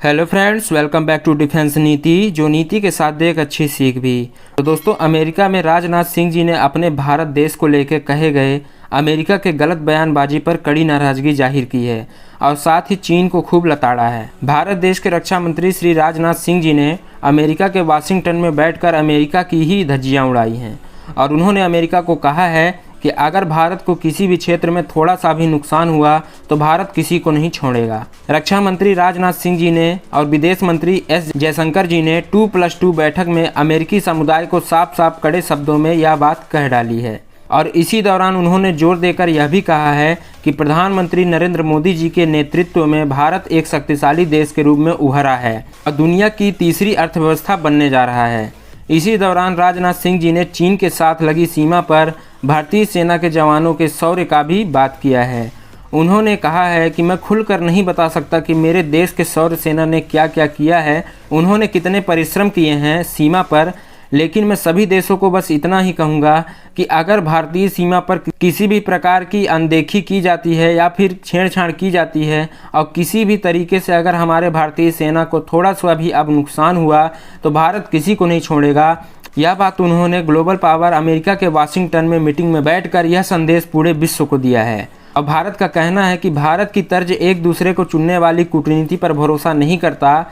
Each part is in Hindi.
Hello friends, welcome back to defence Niti, जो नीति के साथ दे एक अच्छी सीख भी। तो दोस्तों, अमेरिका में राजनाथ सिंह जी ने अपने भारत देश को लेकर कहे गए अमेरिका के गलत बयानबाजी पर कड़ी नाराजगी जाहिर की है और साथ ही चीन को खूब लताड़ा है। भारत देश के रक्षा मंत्री श्री राजनाथ सिंह जी ने अमेरिका के वाशिंगटन में बैठकर अमेरिका की ही धज्जियां उड़ाई हैं और उन्होंने अमेरिका को कहा है कि अगर भारत को किसी भी क्षेत्र में थोड़ा सा भी नुकसान हुआ तो भारत किसी को नहीं छोड़ेगा। रक्षा मंत्री राजनाथ सिंह जी ने और विदेश मंत्री एस जयशंकर जी ने 2+2 बैठक में अमेरिकी समुदाय को साफ साफ कड़े शब्दों में यह बात कह डाली है और इसी दौरान उन्होंने जोर देकर यह भी कहा है कि प्रधानमंत्री नरेंद्र मोदी जी के नेतृत्व में भारत एक शक्तिशाली देश के रूप में उभरा है और दुनिया की तीसरी अर्थव्यवस्था बनने जा रहा है। इसी दौरान राजनाथ सिंह जी ने चीन के साथ लगी सीमा पर भारतीय सेना के जवानों के शौर्य का भी बात किया है। उन्होंने कहा है कि मैं खुलकर नहीं बता सकता कि मेरे देश के शौर्य सेना ने क्या क्या किया है, उन्होंने कितने परिश्रम किए हैं सीमा पर, लेकिन मैं सभी देशों को बस इतना ही कहूँगा कि अगर भारतीय सीमा पर किसी भी प्रकार की अनदेखी की जाती है या फिर छेड़छाड़ की जाती है और किसी भी तरीके से अगर हमारे भारतीय सेना को थोड़ा सा भी अब नुकसान हुआ तो भारत किसी को नहीं छोड़ेगा। यह बात उन्होंने ग्लोबल पावर अमेरिका के वाशिंगटन में मीटिंग में बैठकर यह संदेश पूरे विश्व को दिया है। और भारत का कहना है कि भारत की तर्ज एक दूसरे को चुनने वाली कूटनीति पर भरोसा नहीं करता।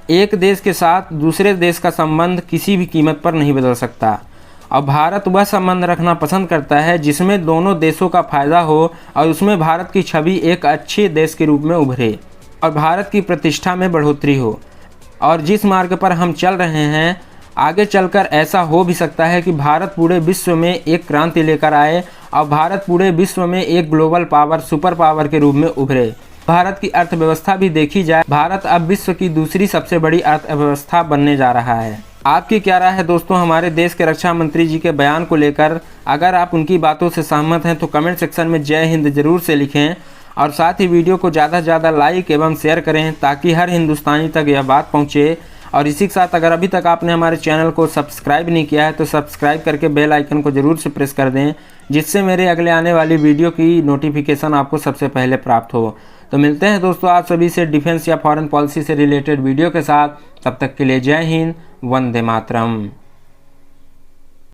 एक देश के साथ दूसरे देश का संबंध किसी भी कीमत पर नहीं बदल सकता और भारत वह संबंध रखना पसंद करता है जिसमें दोनों देशों का फायदा हो और उसमें भारत की छवि एक अच्छे देश के रूप में उभरे और भारत की प्रतिष्ठा में बढ़ोतरी हो। और जिस मार्ग पर हम चल रहे हैं, आगे चलकर ऐसा हो भी सकता है कि भारत पूरे विश्व में एक क्रांति लेकर आए और भारत पूरे विश्व में एक ग्लोबल पावर, सुपर पावर के रूप में उभरे। भारत की अर्थव्यवस्था भी देखी जाए, भारत अब विश्व की दूसरी सबसे बड़ी अर्थव्यवस्था बनने जा रहा है। आपकी क्या राय है दोस्तों हमारे देश के रक्षा मंत्री जी के बयान को लेकर? अगर आप उनकी बातों से सहमत हैं तो कमेंट सेक्शन में जय हिंद जरूर से लिखें और साथ ही वीडियो को ज़्यादा से ज़्यादा लाइक एवं शेयर करें ताकि हर हिंदुस्तानी तक यह बात पहुँचे। और इसी के साथ अगर अभी तक आपने हमारे चैनल को सब्सक्राइब नहीं किया है तो सब्सक्राइब करके बेल आइकन को ज़रूर से प्रेस कर दें, जिससे मेरे अगले आने वाली वीडियो की नोटिफिकेशन आपको सबसे पहले प्राप्त हो। तो मिलते हैं दोस्तों आप सभी से डिफेंस या फॉरेन पॉलिसी से रिलेटेड वीडियो के साथ। तब तक के लिए जय हिंद, वंदे मातरम।